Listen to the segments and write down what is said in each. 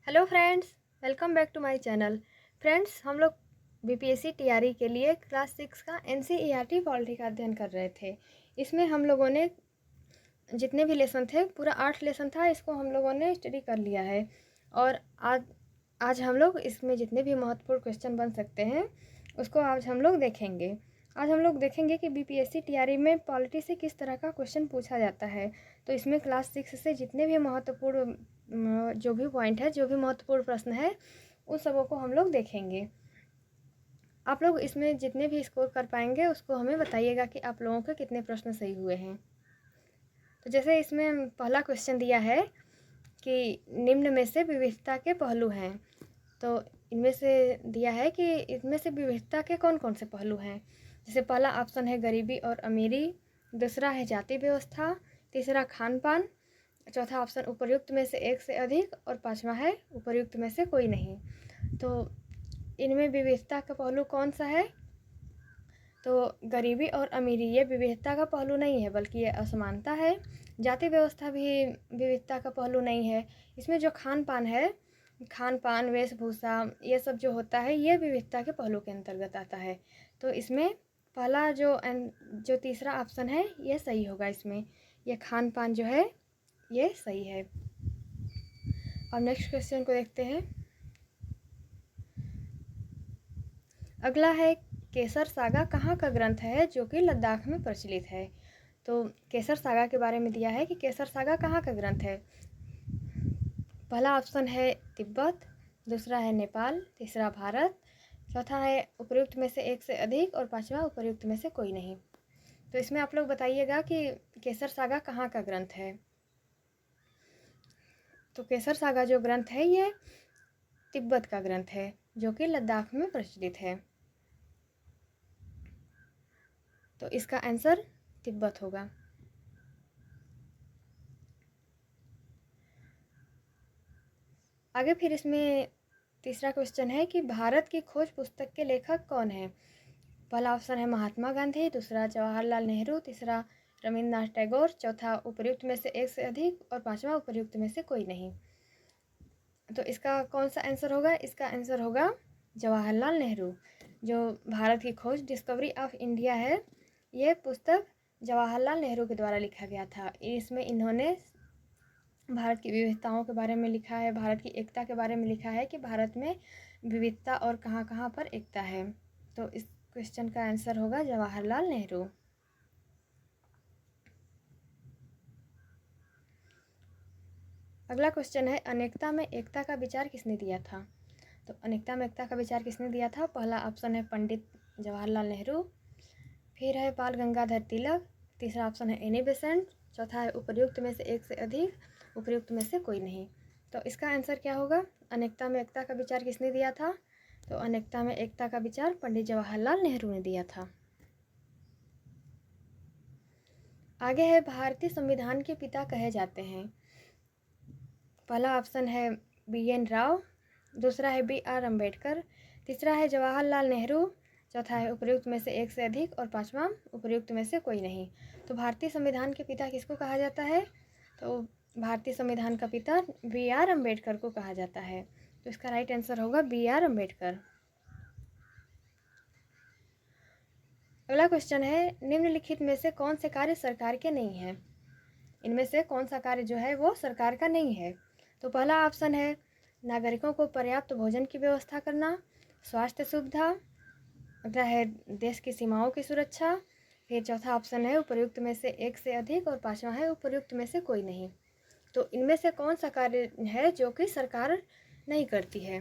Hello friends, welcome back to my channel. Friends, हम लोग BPSC TRE के लिए क्लास 6 का एनसीईआरटी पॉलिटी का अध्ययन कर रहे थे। इसमें हम लोगों ने जितने भी लेसन थे, पूरा 8 लेसन था, इसको हम लोगों ने स्टडी कर लिया है। और आज हम लोग इसमें जितने भी महत्वपूर्ण क्वेश्चन बन सकते हैं उसको आज हम लोग देखेंगे। आज हम लोग देखेंगे कि बीपीएससी टीआरई में पॉलिटी से किस तरह का क्वेश्चन पूछा जाता है। तो इसमें क्लास 6 से जितने भी महत्वपूर्ण जो भी पॉइंट है, जो भी महत्वपूर्ण प्रश्न है, उन सबों को हम लोग देखेंगे। आप लोग इसमें जितने भी स्कोर कर पाएंगे उसको हमें बताइएगा कि आप लोगों के कितने प्रश्न सही हुए हैं। तो जैसे इसमें पहला क्वेश्चन दिया है कि निम्न में से विविधता के पहलू हैं। तो इनमें से दिया है कि इनमें से विविधता के कौन कौन से पहलू हैं। जैसे पहला ऑप्शन है गरीबी और अमीरी, दूसरा है जाति व्यवस्था, तीसरा खान पान, चौथा ऑप्शन उपर्युक्त में से एक से अधिक और पांचवा है उपर्युक्त में से कोई नहीं। तो इनमें विविधता का पहलू कौन सा है? तो गरीबी और अमीरी ये विविधता का पहलू नहीं है, बल्कि ये असमानता है। जाति व्यवस्था भी विविधता का पहलू नहीं है। इसमें जो खान पान है, खान पान, वेशभूषा, ये सब जो होता है, ये विविधता के पहलू के अंतर्गत आता है। तो इसमें पहला जो तीसरा ऑप्शन है ये सही होगा। इसमें ये खान पान जो है ये सही है। अब नेक्स्ट क्वेश्चन को देखते हैं। अगला है केसर सागा कहाँ का ग्रंथ है जो कि लद्दाख में प्रचलित है। तो केसर सागा के बारे में दिया है कि केसर सागा कहाँ का ग्रंथ है। पहला ऑप्शन है तिब्बत, दूसरा है नेपाल, तीसरा भारत, चौथा है उपर्युक्त में से एक से अधिक और पांचवा उपर्युक्त में से कोई नहीं। तो इसमें आप लोग बताइएगा कि केसर सागा कहाँ का ग्रंथ है। तो केसर सागा जो ग्रंथ है ये तिब्बत का ग्रंथ है जो कि लद्दाख में प्रचलित है। तो इसका आंसर तिब्बत होगा। आगे फिर इसमें तीसरा क्वेश्चन है कि भारत की खोज पुस्तक के लेखक कौन है। पहला ऑप्शन है महात्मा गांधी, दूसरा जवाहरलाल नेहरू, तीसरा रविन्द्रनाथ टैगोर, चौथा उपर्युक्त में से एक से अधिक और पांचवा उपर्युक्त में से कोई नहीं। तो इसका कौन सा आंसर होगा? इसका आंसर होगा जवाहरलाल नेहरू। जो भारत की खोज डिस्कवरी ऑफ इंडिया है, ये पुस्तक जवाहरलाल नेहरू के द्वारा लिखा गया था। इसमें इन्होंने भारत की विविधताओं के बारे में लिखा है, भारत की एकता के बारे में लिखा है कि भारत में विविधता और कहाँ कहाँ पर एकता है। तो इस क्वेश्चन का आंसर होगा जवाहरलाल नेहरू। अगला क्वेश्चन है अनेकता में एकता का विचार किसने दिया था। तो अनेकता में एकता का विचार किसने दिया था? पहला ऑप्शन है पंडित जवाहरलाल नेहरू, फिर है बाल गंगाधर तिलक, तीसरा ऑप्शन है एनी बेसेंट, चौथा है उपर्युक्त में से एक से अधिक, उपर्युक्त में से कोई नहीं। तो इसका आंसर क्या होगा? अनेकता में एकता का विचार किसने दिया था? तो अनेकता में एकता का विचार पंडित जवाहरलाल नेहरू ने दिया था। आगे है भारतीय संविधान के पिता कहे जाते हैं। पहला ऑप्शन है BN राव, दूसरा है BR अम्बेडकर, तीसरा है जवाहरलाल नेहरू, चौथा है उपर्युक्त में से एक से अधिक और पांचवा उपर्युक्त में से कोई नहीं। तो भारतीय संविधान के पिता किसको कहा जाता है? तो भारतीय संविधान का पिता BR अम्बेडकर को कहा जाता है। तो इसका राइट आंसर होगा BR अम्बेडकर। अगला क्वेश्चन है निम्नलिखित में से कौन से कार्य सरकार के नहीं हैं। इनमें से कौन सा कार्य जो है वो सरकार का नहीं है। तो पहला ऑप्शन है नागरिकों को पर्याप्त भोजन की व्यवस्था करना, स्वास्थ्य सुविधा, अगला है देश की सीमाओं की सुरक्षा, फिर चौथा ऑप्शन है उपर्युक्त में से एक से अधिक और पांचवा है उपर्युक्त में से कोई नहीं। तो इनमें से कौन सा कार्य है जो कि सरकार नहीं करती है।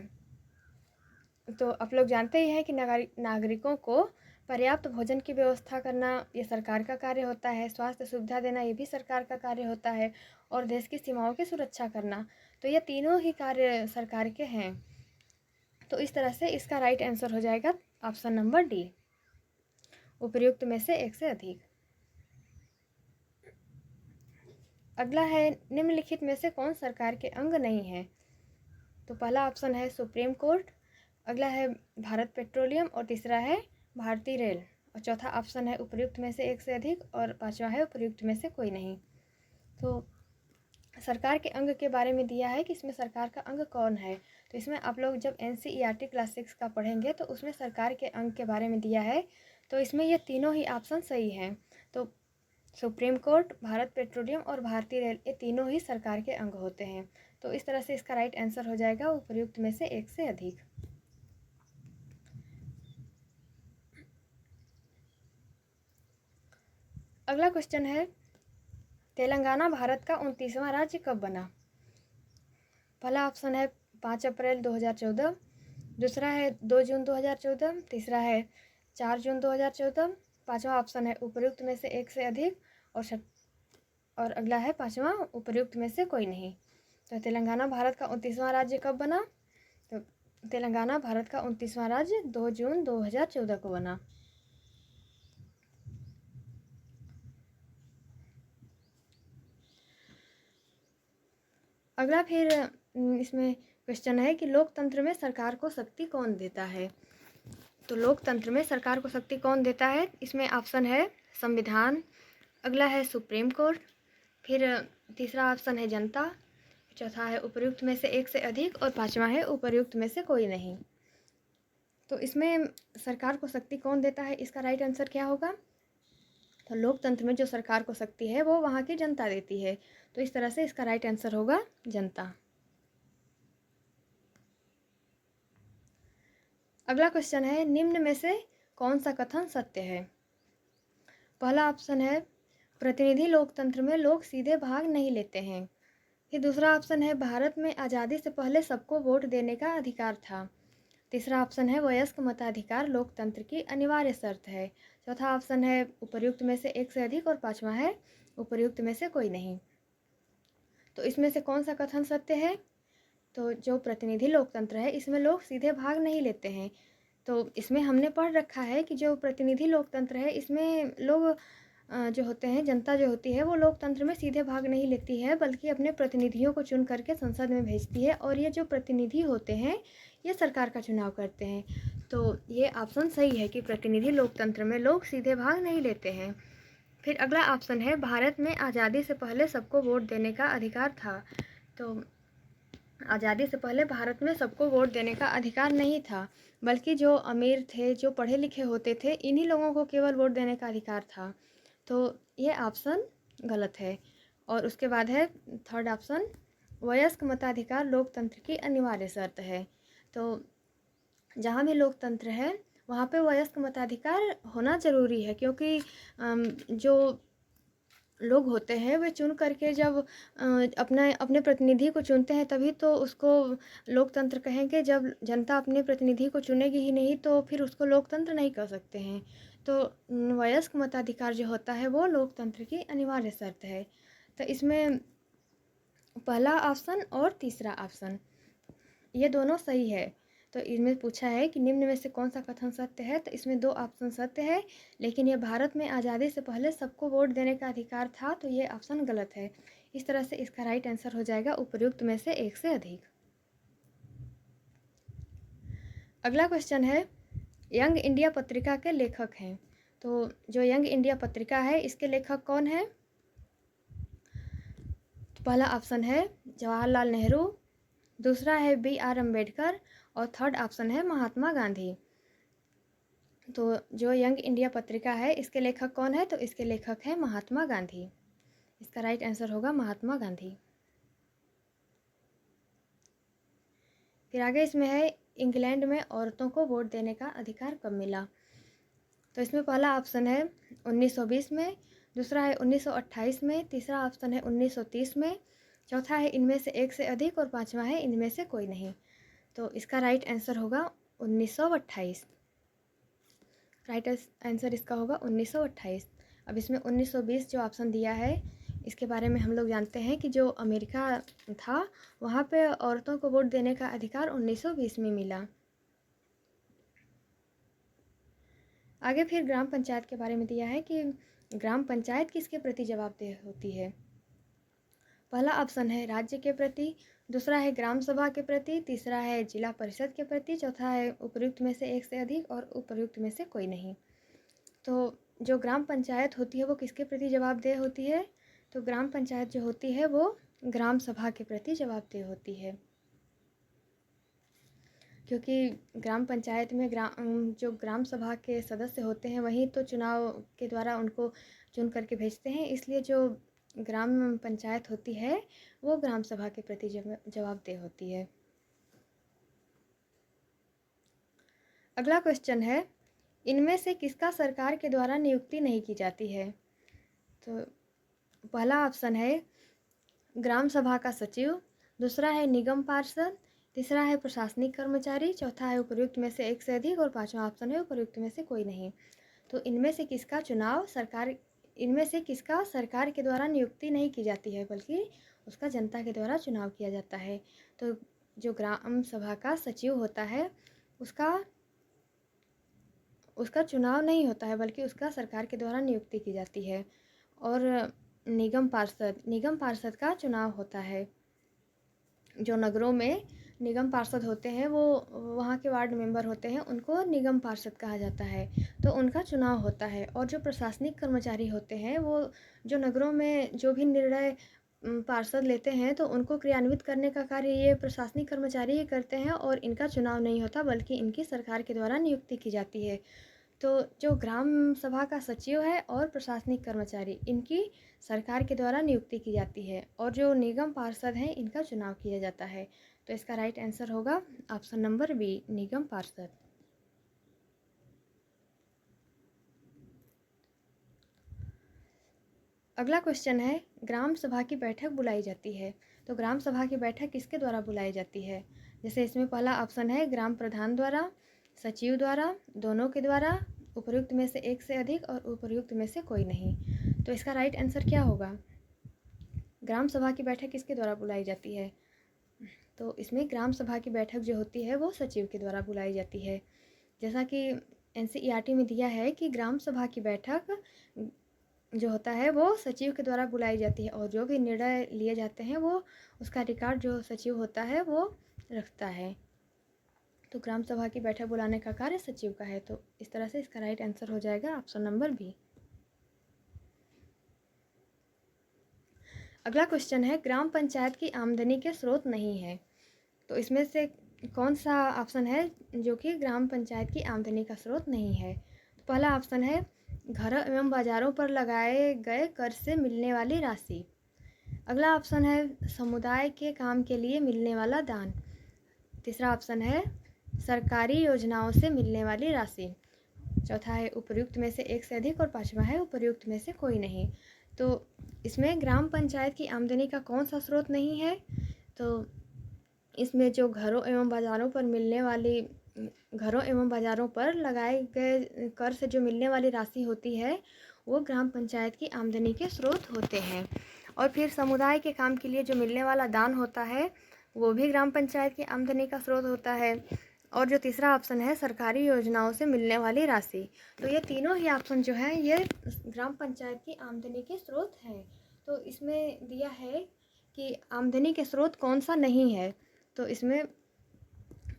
तो आप लोग जानते ही हैं कि नागरिकों को पर्याप्त भोजन की व्यवस्था करना ये सरकार का कार्य होता है, स्वास्थ्य सुविधा देना ये भी सरकार का कार्य होता है, और देश की सीमाओं की सुरक्षा करना, तो ये तीनों ही कार्य सरकार के हैं। तो इस तरह से इसका राइट आंसर हो जाएगा ऑप्शन नंबर डी, उपर्युक्त में से एक से अधिक। अगला है निम्नलिखित में से कौन सरकार के अंग नहीं है। तो पहला ऑप्शन है सुप्रीम कोर्ट, अगला है भारत पेट्रोलियम और तीसरा है भारतीय रेल, और चौथा ऑप्शन है उपर्युक्त में से एक से अधिक और पांचवा है उपर्युक्त में से कोई नहीं। तो सरकार के अंग के बारे में दिया है कि इसमें सरकार का अंग कौन है। तो इसमें आप लोग जब NCERT क्लास 6 का पढ़ेंगे तो उसमें सरकार के अंग के बारे में दिया है। तो इसमें ये तीनों ही ऑप्शन सही हैं। तो सुप्रीम कोर्ट, भारत पेट्रोलियम और भारतीय रेल, ये तीनों ही सरकार के अंग होते हैं। तो इस तरह से इसका राइट आंसर हो जाएगा उपर्युक्त में से एक से अधिक। अगला क्वेश्चन है, तेलंगाना भारत का 29वां राज्य कब बना? पहला ऑप्शन है 5 अप्रैल 2014, दूसरा है 2 जून 2014, तीसरा है 4 जून 2014, पाँचवा ऑप्शन है उपर्युक्त में से एक से अधिक, और अगला है पाँचवा उपर्युक्त में से कोई नहीं। तो तेलंगाना भारत का 29वां राज्य कब बना? तो तेलंगाना भारत का 29वां राज्य 2 जून 2014 को बना। अगला फिर इसमें क्वेश्चन है कि लोकतंत्र में सरकार को शक्ति कौन देता है? तो लोकतंत्र में सरकार को शक्ति कौन देता है? इसमें ऑप्शन है संविधान, अगला है सुप्रीम कोर्ट, फिर तीसरा ऑप्शन है जनता, चौथा है उपर्युक्त में से एक से अधिक, और पांचवा है उपर्युक्त में से कोई नहीं। तो इसमें सरकार को शक्ति कौन देता है, इसका राइट आंसर क्या होगा? तो लोकतंत्र में जो सरकार को शक्ति है वो वहाँ की जनता देती है। तो इस तरह से इसका राइट आंसर होगा जनता। अगला क्वेश्चन है, निम्न में से कौन सा कथन सत्य है? पहला ऑप्शन है प्रतिनिधि लोकतंत्र में लोग सीधे भाग नहीं लेते हैं। फिर दूसरा ऑप्शन है भारत में आज़ादी से पहले सबको वोट देने का अधिकार था। तीसरा ऑप्शन है वयस्क मताधिकार लोकतंत्र की अनिवार्य शर्त है। चौथा ऑप्शन है उपर्युक्त में से एक से अधिक, और पांचवा है उपर्युक्त में से कोई नहीं। तो इसमें से कौन सा कथन सत्य है? तो जो प्रतिनिधि लोकतंत्र है इसमें लोग सीधे भाग नहीं लेते हैं। तो इसमें हमने पढ़ रखा है कि जो प्रतिनिधि लोकतंत्र है इसमें लोग जो होते हैं, जनता जो होती है वो लोकतंत्र में सीधे भाग नहीं लेती है, बल्कि अपने प्रतिनिधियों को चुन करके संसद में भेजती है, और ये जो प्रतिनिधि होते हैं ये सरकार का चुनाव करते हैं। तो ये ऑप्शन सही है कि प्रतिनिधि लोकतंत्र में लोग सीधे भाग नहीं लेते हैं। फिर अगला ऑप्शन है भारत में आज़ादी से पहले सबको वोट देने का अधिकार था। तो आज़ादी से पहले भारत में सबको वोट देने का अधिकार नहीं था, बल्कि जो अमीर थे, जो पढ़े लिखे होते थे, इन्हीं लोगों को केवल वोट देने का अधिकार था। तो ये ऑप्शन गलत है। और उसके बाद है थर्ड ऑप्शन, वयस्क मताधिकार लोकतंत्र की अनिवार्य शर्त है। तो जहाँ भी लोकतंत्र है वहाँ पे वयस्क मताधिकार होना ज़रूरी है, क्योंकि जो लोग होते हैं वे चुन करके जब अपने प्रतिनिधि को चुनते हैं तभी तो उसको लोकतंत्र कहेंगे। जब जनता अपने प्रतिनिधि को चुनेगी ही नहीं तो फिर उसको लोकतंत्र नहीं कह सकते हैं। तो वयस्क मताधिकार जो होता है वो लोकतंत्र की अनिवार्य शर्त है। तो इसमें पहला ऑप्शन और तीसरा ऑप्शन ये दोनों सही है। तो इसमें पूछा है कि निम्न में से कौन सा कथन सत्य है, तो इसमें दो ऑप्शन सत्य है, लेकिन ये भारत में आज़ादी से पहले सबको वोट देने का अधिकार था, तो ये ऑप्शन गलत है। इस तरह से इसका राइट आंसर हो जाएगा उपर्युक्त में से एक से अधिक। अगला क्वेश्चन है, यंग इंडिया पत्रिका के लेखक हैं। तो जो यंग इंडिया पत्रिका है इसके लेखक कौन है? तो पहला ऑप्शन है जवाहरलाल नेहरू, दूसरा है BR अम्बेडकर, और थर्ड ऑप्शन है महात्मा गांधी। तो जो यंग इंडिया पत्रिका है इसके लेखक कौन है? तो इसके लेखक है महात्मा गांधी। इसका राइट आंसर होगा महात्मा गांधी। फिर आगे इसमें है इंग्लैंड में औरतों को वोट देने का अधिकार कब मिला? तो इसमें पहला ऑप्शन है 1920 में, दूसरा है 1928 में, तीसरा ऑप्शन है 1930 में, चौथा है इनमें से एक से अधिक, और पांचवा है इनमें से कोई नहीं। तो इसका राइट आंसर होगा 1928। राइट आंसर इसका होगा 1928। अब इसमें 1920 जो ऑप्शन दिया है इसके बारे में हम लोग जानते हैं कि जो अमेरिका था वहाँ पे औरतों को वोट देने का अधिकार 1920 में मिला। आगे फिर ग्राम पंचायत के बारे में दिया है कि ग्राम पंचायत किसके प्रति जवाबदेह होती है। पहला ऑप्शन है राज्य के प्रति, दूसरा है ग्राम सभा के प्रति, तीसरा है जिला परिषद के प्रति, चौथा है उपर्युक्त में से एक से अधिक, और उपर्युक्त में से कोई नहीं। तो जो ग्राम पंचायत होती है वो किसके प्रति जवाबदेह होती है? तो ग्राम पंचायत जो होती है वो ग्राम सभा के प्रति जवाबदेह होती है, क्योंकि ग्राम पंचायत में जो ग्राम सभा के सदस्य होते हैं वही तो चुनाव के द्वारा उनको चुन करके भेजते हैं, इसलिए जो ग्राम पंचायत होती है वो ग्राम सभा के प्रति जवाबदेह होती है। अगला क्वेश्चन है, इनमें से किसका सरकार के द्वारा नियुक्ति नहीं की जाती है? तो पहला ऑप्शन है ग्राम सभा का सचिव, दूसरा है निगम पार्षद, तीसरा है प्रशासनिक कर्मचारी, चौथा है उपर्युक्त में से एक से अधिक और पांचवा ऑप्शन है उपर्युक्त में से कोई नहीं। तो इनमें से किसका सरकार के द्वारा नियुक्ति नहीं की जाती है, बल्कि उसका जनता के द्वारा चुनाव किया जाता है। तो जो ग्राम सभा का सचिव होता है उसका चुनाव नहीं होता है, बल्कि उसका सरकार के द्वारा नियुक्ति की जाती है। और निगम पार्षद का चुनाव होता है। जो नगरों में निगम पार्षद होते हैं वो वहाँ के वार्ड मेंबर होते हैं, उनको निगम पार्षद कहा जाता है, तो उनका चुनाव होता है। और जो प्रशासनिक कर्मचारी होते हैं वो जो नगरों में जो भी निर्णय पार्षद लेते हैं तो उनको क्रियान्वित करने का कार्य ये प्रशासनिक कर्मचारी ही करते हैं, और इनका चुनाव नहीं होता, बल्कि इनकी सरकार के द्वारा नियुक्ति की जाती है। तो जो ग्राम सभा का सचिव है और प्रशासनिक कर्मचारी, इनकी सरकार के द्वारा नियुक्ति की जाती है, और जो निगम पार्षद हैं इनका चुनाव किया जाता है। तो इसका राइट आंसर होगा ऑप्शन नंबर बी, निगम पार्षद। अगला क्वेश्चन है, ग्राम सभा की बैठक बुलाई जाती है। तो ग्राम सभा की बैठक किसके द्वारा बुलाई जाती है? जैसे इसमें पहला ऑप्शन है ग्राम प्रधान द्वारा, सचिव द्वारा, दोनों के द्वारा, उपर्युक्त में से एक से अधिक और उपर्युक्त में से कोई नहीं। तो इसका राइट आंसर क्या होगा? ग्राम सभा की बैठक किसके द्वारा बुलाई जाती है? तो इसमें ग्राम सभा की बैठक जो होती है वो सचिव के द्वारा बुलाई जाती है। जैसा कि एनसीईआरटी में दिया है कि ग्राम सभा की बैठक जो होता है वो सचिव के द्वारा बुलाई जाती है, और जो भी निर्णय लिए जाते हैं वो उसका रिकॉर्ड जो सचिव होता है वो रखता है। तो ग्राम सभा की बैठक बुलाने का कार्य सचिव का है। तो इस तरह से इसका राइट आंसर हो जाएगा ऑप्शन नंबर बी। अगला क्वेश्चन है, ग्राम पंचायत की आमदनी के स्रोत नहीं है। तो इसमें से कौन सा ऑप्शन है जो कि ग्राम पंचायत की आमदनी का स्रोत नहीं है? तो पहला ऑप्शन है घरों एवं बाजारों पर लगाए गए कर से मिलने वाली राशि। अगला ऑप्शन है समुदाय के काम के लिए मिलने वाला दान। तीसरा ऑप्शन है सरकारी योजनाओं से मिलने वाली राशि। चौथा है उपर्युक्त में से एक से अधिक और पांचवा है उपर्युक्त में से कोई नहीं। तो इसमें ग्राम पंचायत की आमदनी का कौन सा स्रोत नहीं है? तो इसमें जो घरों एवं बाज़ारों पर लगाए गए कर से जो मिलने वाली राशि होती है वो ग्राम पंचायत की आमदनी के स्रोत होते हैं। और फिर समुदाय के काम के लिए जो मिलने वाला दान होता है वो भी ग्राम पंचायत की आमदनी का स्रोत होता है। और जो तीसरा ऑप्शन है सरकारी योजनाओं से मिलने वाली राशि। तो ये तीनों ही ऑप्शन जो है ये ग्राम पंचायत की आमदनी के स्रोत हैं। तो इसमें दिया है कि आमदनी के स्रोत कौन सा नहीं है, तो इसमें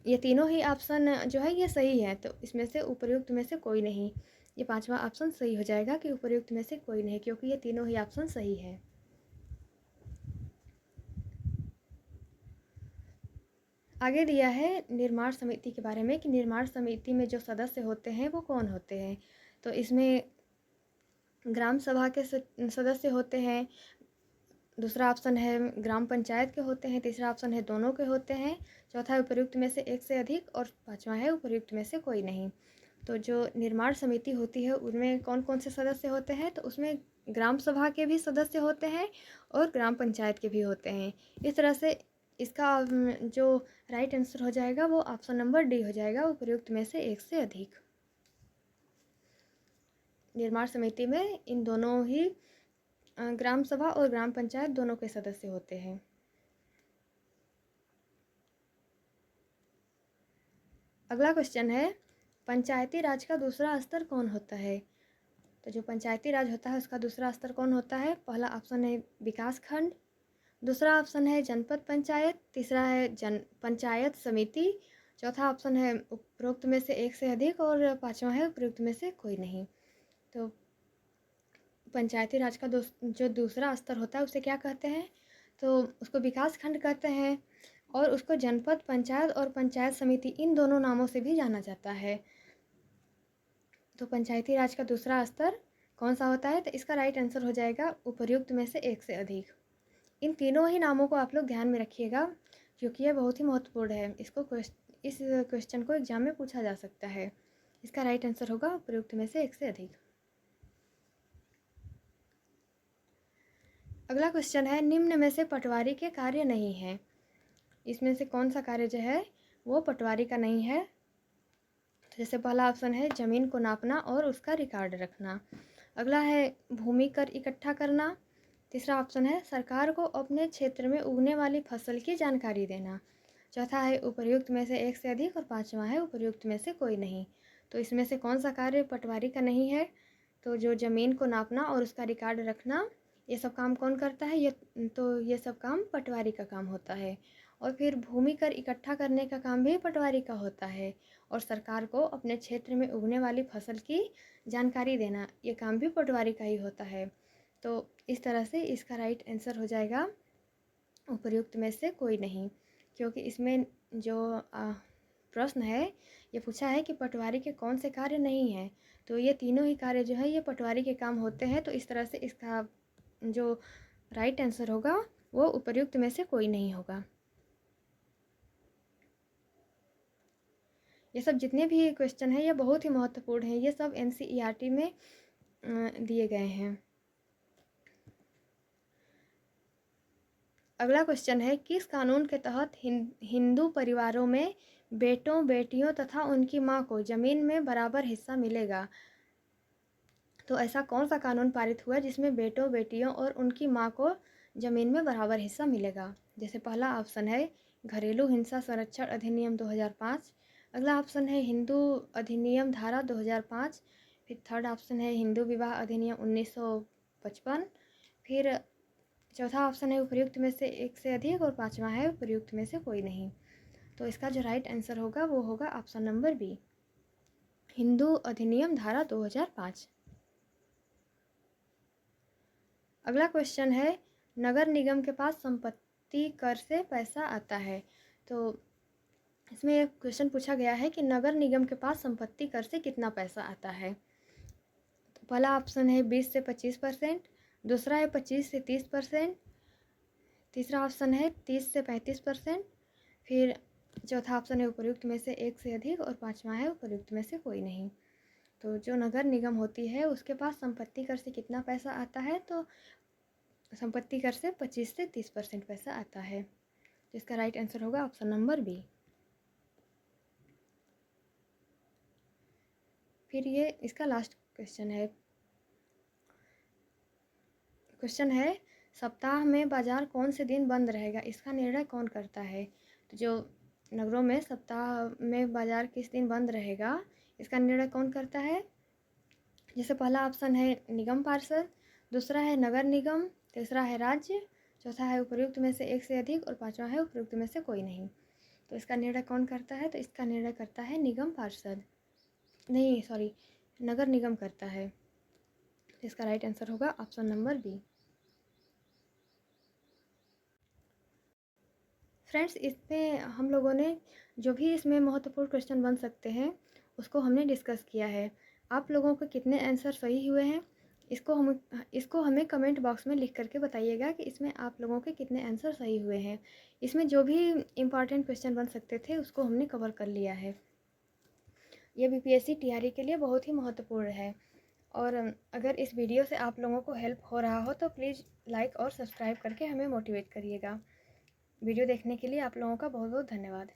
ये तीनों ही ऑप्शन जो है ये सही है। तो इसमें से उपर्युक्त में से कोई नहीं, ये पांचवा ऑप्शन सही हो जाएगा कि उपर्युक्त में से कोई नहीं, क्योंकि ये तीनों ही ऑप्शन सही है। आगे दिया है निर्माण समिति के बारे में कि निर्माण समिति में जो सदस्य होते हैं वो कौन होते हैं। तो इसमें ग्राम सभा के सदस्य होते हैं, दूसरा ऑप्शन है ग्राम पंचायत के होते हैं, तीसरा ऑप्शन है दोनों के होते हैं, चौथा है उपर्युक्त में से एक से अधिक और पांचवा है उपर्युक्त में से कोई नहीं। तो जो निर्माण समिति होती है उनमें कौन कौन से सदस्य होते हैं? तो उसमें ग्राम सभा के भी सदस्य होते हैं और ग्राम पंचायत के भी होते हैं। इस तरह से इसका जो राइट आंसर हो जाएगा वो ऑप्शन नंबर डी हो जाएगा, उपर्युक्त में से एक से अधिक। निर्माण समिति में इन दोनों ही ग्राम सभा और ग्राम पंचायत दोनों के सदस्य होते हैं। अगला क्वेश्चन है, पंचायती राज का दूसरा स्तर कौन होता है? तो जो पंचायती राज होता है उसका दूसरा स्तर कौन होता है? पहला ऑप्शन है विकास खंड, दूसरा ऑप्शन है जनपद पंचायत, तीसरा है पंचायत समिति, चौथा ऑप्शन है उपरोक्त में से एक से अधिक और पांचवा है उपरोक्त में से कोई नहीं। तो पंचायती राज का जो दूसरा स्तर होता है उसे क्या कहते हैं? तो उसको विकास खंड कहते हैं और उसको जनपद, पंचायत और पंचायत समिति इन दोनों नामों से भी जाना जाता है। तो पंचायती राज का दूसरा स्तर कौन सा होता है? तो इसका राइट आंसर हो जाएगा उपर्युक्त में से एक से अधिक। इन तीनों ही नामों को आप लोग ध्यान में रखिएगा क्योंकि यह बहुत ही महत्वपूर्ण है। इस क्वेश्चन को एग्जाम में पूछा जा सकता है। इसका राइट आंसर होगा उपर्युक्त में से एक से अधिक। अगला क्वेश्चन है, निम्न में से पटवारी के कार्य नहीं है। इसमें से कौन सा कार्य जो है वो पटवारी का नहीं है? तो जैसे पहला ऑप्शन है ज़मीन को नापना और उसका रिकॉर्ड रखना। अगला है भूमि कर इकट्ठा करना। तीसरा ऑप्शन है सरकार को अपने क्षेत्र में उगने वाली फसल की जानकारी देना। चौथा है उपर्युक्त में से एक से अधिक और पांचवा है उपर्युक्त में से कोई नहीं। तो इसमें से कौन सा कार्य पटवारी का नहीं है? तो जो ज़मीन को नापना और उसका रिकॉर्ड रखना, ये सब काम कौन करता है? ये सब काम पटवारी का काम होता है। और फिर भूमि कर इकट्ठा करने का काम भी पटवारी का होता है और सरकार को अपने क्षेत्र में उगने वाली फसल की जानकारी देना, ये काम भी पटवारी का ही होता है। तो इस तरह से इसका राइट आंसर हो जाएगा उपर्युक्त में से कोई नहीं, क्योंकि इसमें जो प्रश्न है ये पूछा है कि पटवारी के कौन से कार्य नहीं हैं। तो ये तीनों ही कार्य जो है ये पटवारी के काम होते हैं। तो इस तरह से इसका जो राइट आंसर होगा वो उपर्युक्त में से कोई नहीं होगा। ये सब जितने भी क्वेश्चन हैं ये बहुत ही महत्वपूर्ण हैं। ये सब एनसीईआरटी में दिए गए हैं। अगला क्वेश्चन है, किस कानून के तहत हिंदू परिवारों में बेटों, बेटियों तथा उनकी मां को जमीन में बराबर हिस्सा मिलेगा? तो ऐसा कौन सा कानून पारित हुआ जिसमें बेटों, बेटियों और उनकी मां को जमीन में बराबर हिस्सा मिलेगा? जैसे पहला ऑप्शन है घरेलू हिंसा संरक्षण अधिनियम 2005। अगला ऑप्शन है हिंदू अधिनियम धारा 2005। फिर थर्ड ऑप्शन है हिंदू विवाह अधिनियम 1955। फिर चौथा ऑप्शन है उपर्युक्त में से एक से अधिक और पांचवा है उपर्युक्त में से कोई नहीं। तो इसका जो राइट आंसर होगा वो होगा ऑप्शन नंबर बी, हिंदू अधिनियम धारा 2005। अगला क्वेश्चन है, नगर निगम के पास संपत्ति कर से पैसा आता है। तो इसमें एक क्वेश्चन पूछा गया है कि नगर निगम के पास संपत्ति कर से कितना पैसा आता है। तो पहला ऑप्शन है 20 से 25%, दूसरा है 25 से 30%, तीसरा ऑप्शन है 30 से 35%, फिर चौथा ऑप्शन है उपर्युक्त में से एक से अधिक और पांचवा है उपर्युक्त में से कोई नहीं। तो जो नगर निगम होती है उसके पास संपत्ति कर से कितना पैसा आता है? तो संपत्ति कर से 25 से 30% पैसा आता है। तो इसका राइट आंसर होगा ऑप्शन नंबर बी। फिर ये इसका लास्ट क्वेश्चन है। क्वेश्चन है, सप्ताह में बाजार कौन से दिन बंद रहेगा, इसका निर्णय कौन करता है? तो जो नगरों में सप्ताह में बाजार किस दिन बंद रहेगा इसका निर्णय कौन करता है? जैसे पहला ऑप्शन है निगम पार्षद, दूसरा है नगर निगम, तीसरा है राज्य, चौथा है उपर्युक्त में से एक से अधिक और पांचवा है उपर्युक्त में से कोई नहीं। तो इसका निर्णय कौन करता है? तो इसका निर्णय करता है निगम पार्षद, नहीं सॉरी नगर निगम करता है। तो इसका राइट आंसर होगा ऑप्शन नंबर बी। फ्रेंड्स, इसमें हम लोगों ने जो भी इसमें महत्वपूर्ण क्वेश्चन बन सकते हैं उसको हमने डिस्कस किया है। आप लोगों के कितने आंसर सही हुए हैं इसको हमें कमेंट बॉक्स में लिख करके बताइएगा कि इसमें आप लोगों के कितने आंसर सही हुए हैं। इसमें जो भी इम्पॉर्टेंट क्वेश्चन बन सकते थे उसको हमने कवर कर लिया है। ये बीपीएससी टीआरई के लिए बहुत ही महत्वपूर्ण है। और अगर इस वीडियो से आप लोगों को हेल्प हो रहा हो तो प्लीज़ लाइक और सब्सक्राइब करके हमें मोटिवेट करिएगा। वीडियो देखने के लिए आप लोगों का बहुत बहुत धन्यवाद।